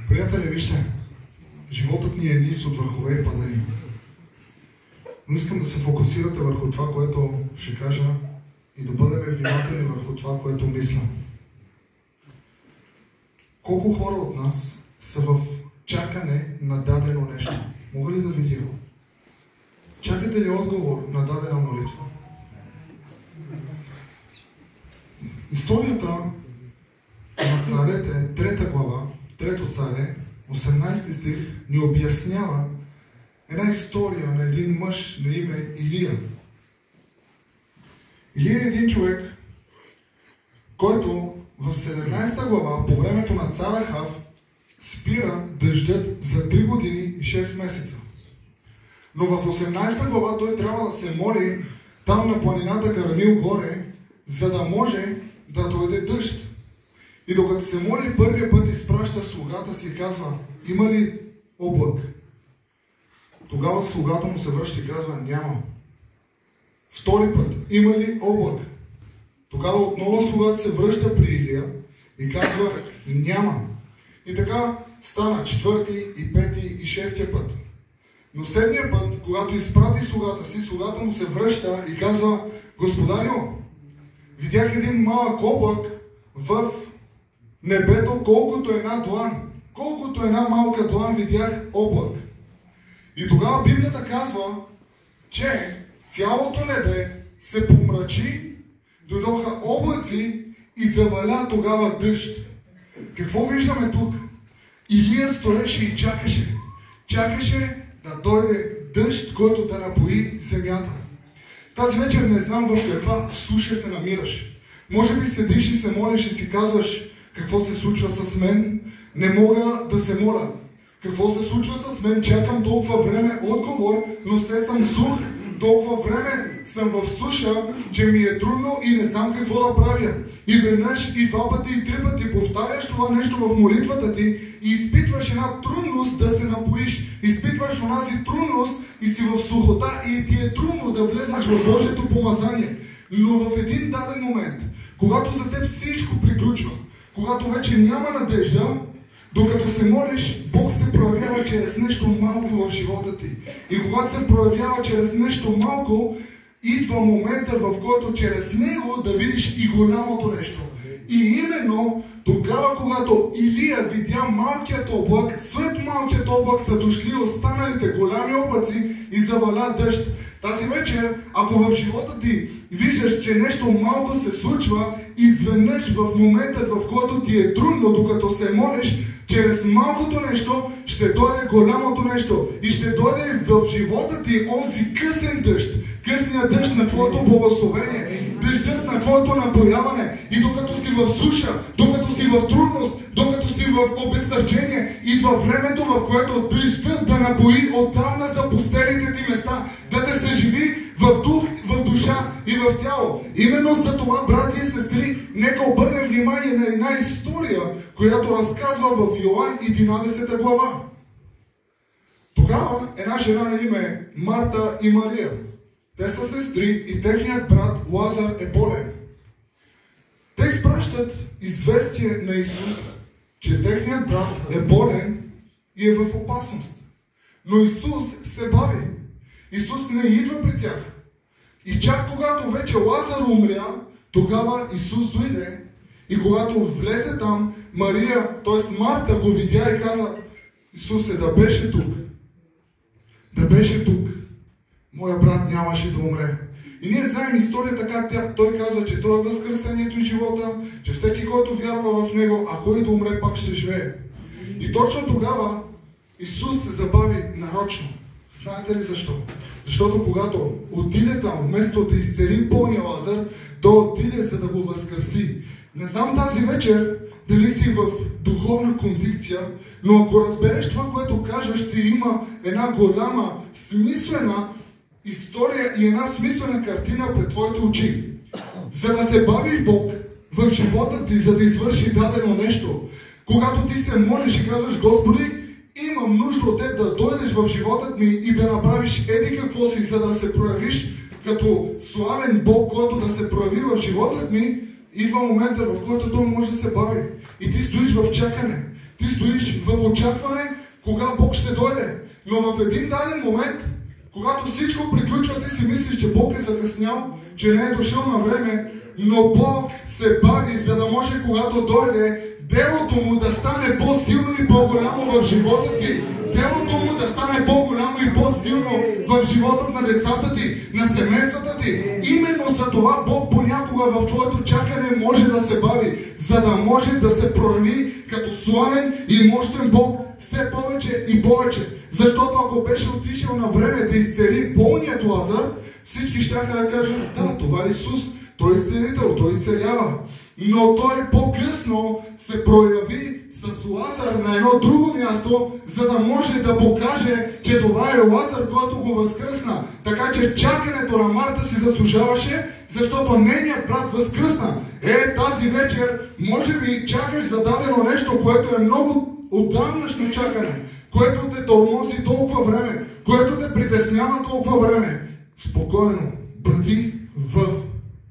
Приятели, вижте, животът ни е низ от върхове и падания. Но искам да се фокусирате върху това, което ще кажа и да бъдем внимателни върху това, което мисля. Колко хора от нас са в чакане на дадено нещо? Мога ли да видя? Чакате ли отговор на дадена молитва? Историята на царете, 3 глава, 3 царе, 18 стих, ни обяснява една история на един мъж на име Илия. Илия е един човек, който в 17 глава, по времето на цар Ахав, спира дъждът за 3 години и 6 месеца. Но в 18 глава той трябва да се моли там на планината Карамил горе, за да може да дойде дъжд. И докато се моли първия път, изпраща слугата си и казва: има ли облак? Тогава слугата му се връща и казва: няма. Втори път: има ли облак? Тогава отново слугата се връща при Илия и казва: няма. И така стана 4-ти и 5-ти и 6-тия път. Но 7-тия път, когато изпрати слугата си, слугата му се връща и казва: господарю, видях един малък облак в небето, колкото една длан. Колкото една малка длан видях облак. И тогава Библията казва, че цялото небе се помрачи, дойдоха облаци и заваля тогава дъжд. Какво виждаме тук? Илия стоеше и чакаше. Чакаше да дойде дъжд, който да напои земята. Тази вечер не знам в каква суша се намираш. Може би седиш и се молиш и си казваш: какво се случва с мен? Не мога да се моля. Какво се случва с мен? Чакам толкова време отговор, но все съм сух. Толкова време съм в суша, че ми е трудно и не знам какво да правя. И веднъж, и 2 пъти, и 3 пъти повтаряш това нещо в молитвата ти и изпитваш една трудност да се напоиш. Изпитваш онази трудност и си в сухота и ти е трудно да влезеш в Божието помазание. Но в един даден момент, когато за теб всичко приключва, когато вече няма надежда, докато се молиш, Бог се проявява чрез нещо малко в живота ти. И когато се проявява чрез нещо малко, идва момента, в който чрез него да видиш и голямото нещо. И именно тогава, когато Илия видя малкият облак, след малкият облак са дошли останалите голями облаци и заваля дъжд. Тази вечер, ако в живота ти виждаш, че нещо малко се случва, изведнъж в момента, в който ти е трудно, докато се молиш, чрез малкото нещо ще дойде голямото нещо. И ще дойде в живота ти онзи късен дъжд. Късният дъжд на твоето благословение. Дъждът на твоето напояване. И докато си в суша, докато си в трудност, докато си в обезсърчение, идва времето, в което дъждът да напои отдавна запустелите ти места. Да те съживи в дух, в душа и в тяло. Именно за това, брати и сестри, нека обърнем внимание на една история, която разказва в Йоан 11 глава. Тогава една жена на име Марта и Мария. Те са сестри и техният брат Лазар е болен. Те изпращат известие на Исус, че техният брат е болен и е в опасност. Но Исус се бави. Исус не идва при тях. И чак когато вече Лазар умря, тогава Исус дойде. И когато влезе там, Мария, т.е. Марта го видя и каза: Исусе, да беше тук. Да беше тук. Моя брат нямаше да умре. И ние знаем историята как той казва, че той е възкресението и живота, че всеки, който вярва в него, ако и да умре, пак ще живее. И точно тогава Исус се забави нарочно. Знаете ли защо? Защото когато отиде там, вместо да изцели болния Лазар, той отиде, за да го възкреси. Не знам тази вечер дали си в духовна кондикция, но ако разбереш това, което кажа, ще има една голяма, смислена история и една смислена картина пред твоите очи. За да се бави Бог в живота ти, за да извърши дадено нещо, когато ти се молиш и казваш: Господи, имам нужда от теб да дойдеш в живота ми и да направиш еди какво си, за да се проявиш като славен Бог, който да се прояви в живота ми, идва момента, в който той може да се бави. И ти стоиш в чакане. Ти стоиш в очакване, кога Бог ще дойде. Но в един даден момент, когато всичко приключва, ти си мислиш, че Бог е закъснял, че не е дошъл на време, но Бог се бави, за да може, когато дойде, делото му да стане по-силно и по-голямо в живота ти. Делото му да стане по-голямо и по-силно в живота на децата ти, на семействата ти. Именно за това Бог понякога в твоето чакане може да се бави, за да може да се прояви като славен и мощен Бог все повече и повече. Защото ако беше отишъл на време да изцели болният Лазар, всички щяха да кажат: да, това е Исус, Той е изцелител, Той изцелява. Но Той по-късно се прояви с Лазар на едно друго място, за да може да покаже, че това е Лазар, който го възкръсна. Така че чакането на Марта си заслужаваше, защото нейният брат възкръсна. Тази вечер може би чакаш за дадено нещо, което е много отдавнашно чакане, което те тормози толкова време, което те притеснява толкова време. Спокойно бъди в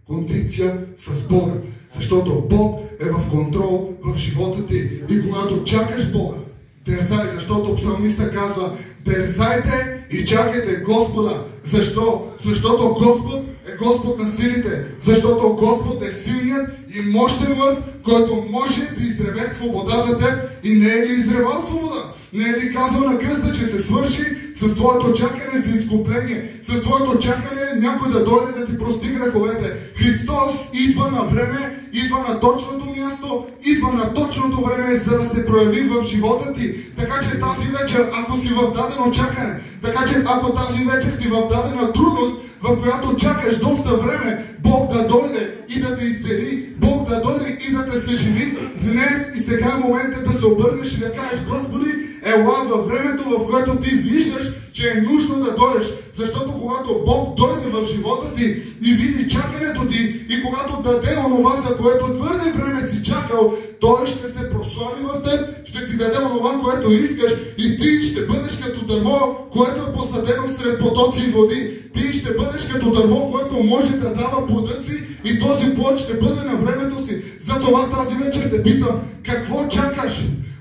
кондикция с Бога. Защото Бог е в контрол в живота ти. И когато чакаш Бога, дързай, защото псалмиста казва: дързайте и чакайте Господа. Защо? Защото Господ е Господ на силите. Защото Господ е силният и мощен лъв, който може да изреве свобода за теб. И не е ли изревал свобода? Не е ли казал на кръста, че се свърши с твоето чакане за изкупление? С твоето чакане някой да дойде да ти прости греховете. Христос идва на време, идва на точното място, идва на точното време, за да се прояви в живота ти. Така че тази вечер, ако си в дадено чакане, така че ако тази вечер си в дадена трудност, в която чакаш доста време, Бог да дойде и да те изцели, Бог да дойде и да те съживи, днес и сега е момента да се обърнеш и да кажеш: Господи, ела във времето, в което ти виждаш, че е нужно да дойдеш. Защото когато Бог дойде в живота ти и види чакането ти, и когато даде онова, за което твърде време си чакал, Той ще се прослави в теб, ще ти даде онова, което искаш, и ти ще бъдеш като дърво, което е посадено сред потоци и води. Ти ще бъдеш като дърво, което може да дава плодът си, и този плод ще бъде на времето си. Затова тази вечер те питам: какво чакаш?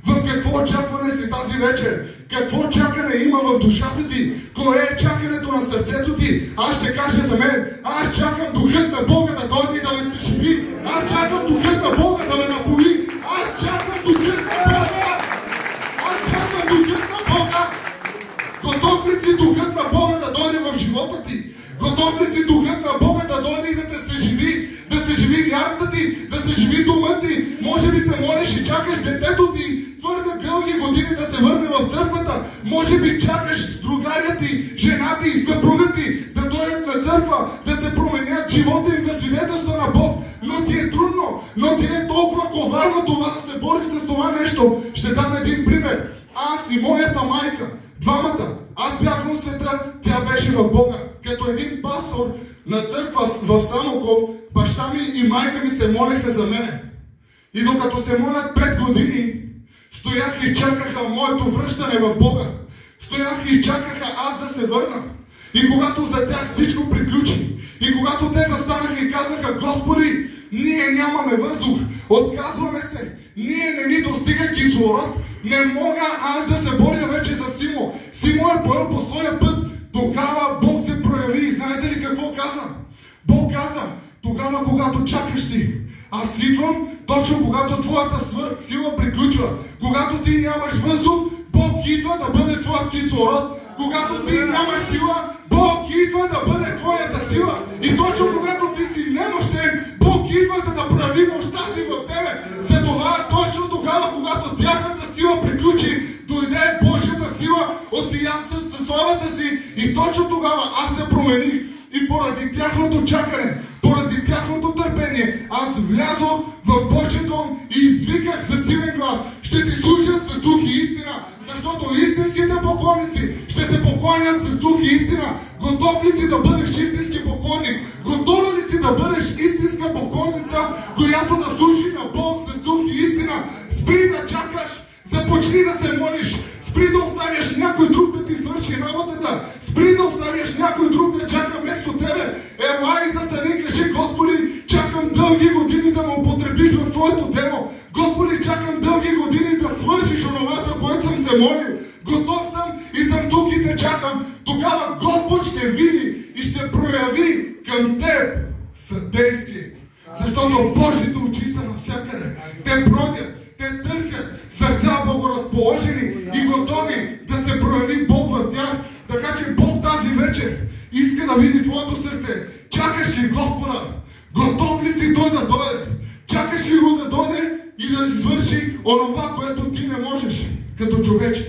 В какво очакване си тази вечер? Какво чакане има в душата ти? Кое е чакането на сърцето ти? Аз ще кажа за мен: аз чакам Духът на Бога да дойде и да ме съживи. Аз чакам Духът на Бога да ме напои. Аз чакам Духът на Бога. Аз чакам Духът на Бога. Готов ли си Духът на Бога да дойде в живота ти? Готов ли си Духът на Бога да дойде и да те съживи? Да съживи вярата ти, да съживи дума ти. Може би се молиш и чакаш детето ти твърде дълги години да се върне в църквата. Може би чакаш с другаря ти, жена ти, съпруга ти да дойдат на църква, да се променят живота им, да свидетелства на Бог. Но ти е трудно, но ти е толкова коварно това да се бориш с това нещо. Ще дам един пример. Аз и моята майка, двамата, аз бях в света, тя беше в Бога. Като един пастор на църква в Самоков, баща ми и майка ми се молеха за мене. И докато се молят 5 години, стоях и чакаха моето връщане в Бога. Стоях и чакаха аз да се върна. И когато за тях всичко приключи, и когато те застанаха и казаха: Господи, ние нямаме въздух, отказваме се, ние не ни достига кислород, не мога аз да се боря вече за Симо. Симо е поел по своя път. Тогава Бог се прояви и знаете ли какво каза? Бог каза: тогава, когато чакаш ти, аз идвам точно когато твоята сила приключва. Когато ти нямаш въздух, Бог идва да бъде твоят кислород. Когато ти нямаш сила, Бог идва да бъде твоята сила. И точно когато ти си немощен, Бог идва за да прояви мощта си в тебе. Затова точно тогава, когато тяхната сила приключи, дойде Божията сила, осия със славата си, и точно тогава аз се промених. И поради тяхното чакане, поради тяхното търпение, аз влязох в Божия дом и извиках със силен глас: ще ти служа с дух и истина, защото истинските поклонници ще се поклонят с дух и истина. Готов ли си да бъдеш истински поклонник? Готова ли си да бъдеш истинска поклонница, която да служи на Бог с дух и истина? Спри да чакаш, започни да се молиш. Спри да оставяш някой друг да ти свърши работата. Спри да оставяш някой друг да чака вместо тебе. Ела и застани и кажи: Господи, чакам дълги години да ме употребиш в Твоето дело. Господи, чакам дълги години да свършиш онова, за което съм се молил. Готов съм и съм тук и те чакам. Тогава Господ ще види и ще прояви към теб съдействие. Защото Божите очи са навсякъде. Те бродят, те търсят сърца благоразположени и готови да се прояви Бог в тях. Така че Бог тази вечер иска да види твоето сърце. Чакаш ли Господа? Готов ли си Той да дойде? Чакаш ли го да дойде и да извърши онова, което ти не можеш? Като човечи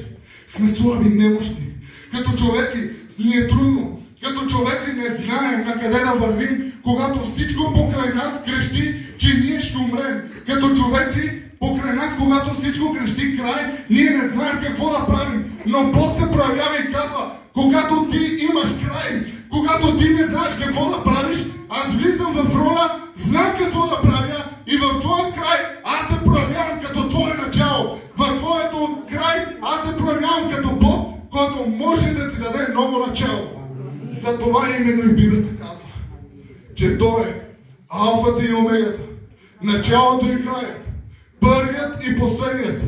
сме слаби и немощни. Като човеци ни е трудно. Като човеци не знаем на къде да вървим, когато всичко покрай нас крещи, че ние ще умрем. Като човеци покрай нас, когато всичко крещи край, ние не знаем какво да правим. Но Бог се проявява и казва, когато ти имаш край, когато ти не знаеш какво да правиш, аз влизам в роля, знам какво да правя и в твоят край аз се проявявам като твое начало. В твоето край аз се проявявам като Бог, който може да ти даде ново начало. За това именно и Библията казва, че Той е алфата и омегата, началото и краят, първият и последният,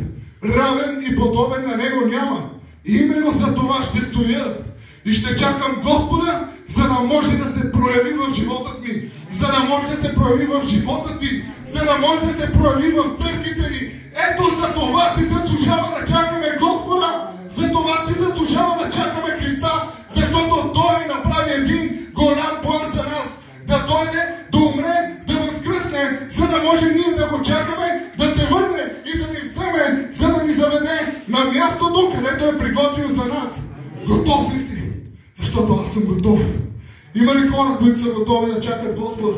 равен и подобен на Него няма. И именно за това ще стоя и ще чакам Господа, за да може да се прояви в живота ми, за да може да се прояви в живота ти, за да може да се прояви в църквите ни. Ето за това си заслужава да чакаме Господа, за това си заслужава да чакаме Христа, защото Той направи един голям план за нас. Да дойде, да умре, да възкръсне, за да може ние да го чакаме, да се върне и да ни вземе, за да ни заведе на мястото, където е приготвил за нас. Готов ли си? Защото аз съм готов. Има ли хора, които са готови да чакат Господа?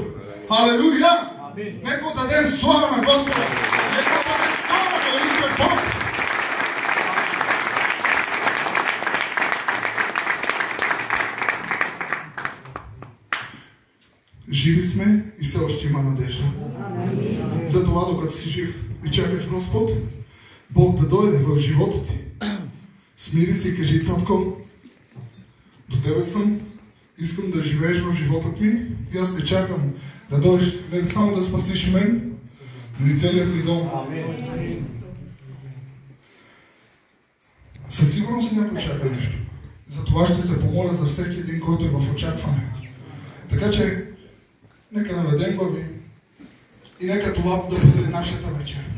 Халелуя! Нека дадем слава на Господа! Нека дадем слава на великия Бог! Живи сме и все още има надежда. Затова, докато си жив и чакаш Господ, Бог да дойде в живота ти. Смири се и кажи, Татко, до Тебе съм, искам да живееш в живота ми и аз те чакам да дойдеш не само да спасиш мен, но и целият ми дом. Със сигурност някой чака нещо. Затова ще се помоля за всеки един, който е в очакване. Така че, нека наведем глави и нека това да бъде нашата вечер.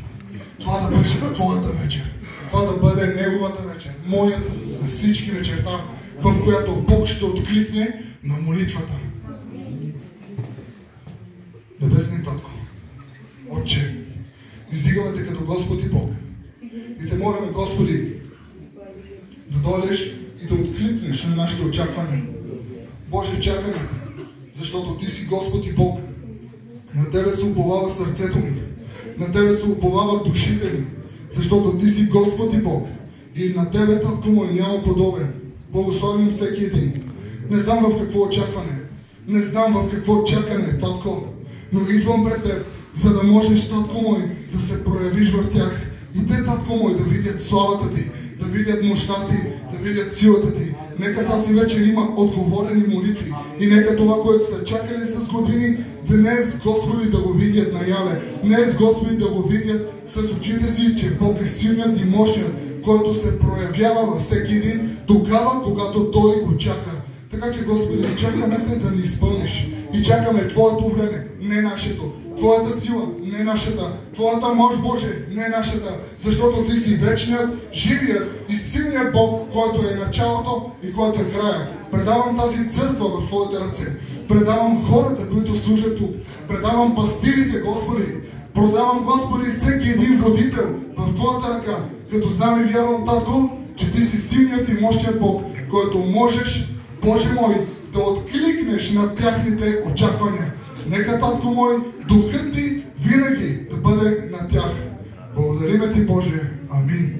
Това да бъде твоята вечер. Това да бъде неговата вечер. Моята, на всички вечерта, в която Бог ще откликне на молитвата. Небесни Татко, Отче, издигаме Те като Господ и Бог. И Те молиме, Господи, да дойдеш и да откликнеш на нашите очаквания. Боже, чакаме Те, защото Ти си Господ и Бог. На Тебе се уповава сърцето ми. На Тебе се уповават душите ми. Защото Ти си Господ и Бог. И на Тебе, Татко мой, няма подобен. Благословим всеки един. Не знам в какво очакване. Не знам в какво чакане, Татко. Но идвам пред Теб, за да можеш, Татко мой, да се проявиш в тях. И те, Татко мой, да видят славата Ти, да видят мощта Ти, да видят силата Ти. Нека тази вечер има отговорени молитви. И нека това, което са чакали с години, днес, Господи, да го видят наяве. Днес, Господи, да го видят с очите си, че Бог е силният и мощният, който се проявява във всеки един, тогава, когато Той го чака. Така че, Господи, чакаме Те да ни изпълниш. И чакаме Твоето време, не нашето. Твоята сила, не нашата. Твоята мощ, Боже, не нашата. Защото Ти си вечният, живият и силният Бог, който е началото и който е края. Предавам тази църква в Твоите ръце. Предавам хората, които служат тук. Предавам пастирите, Господи. Продавам, Господи, всеки един водител в Твоята ръка. Като знам и вярвам, Татко, че Ти си силният и мощният Бог, който можеш, Боже мой, да откликнеш на тяхните очаквания. Нека, Татко мой, духът Ти винаги да бъде на тях. Благодариме Ти, Боже. Амин.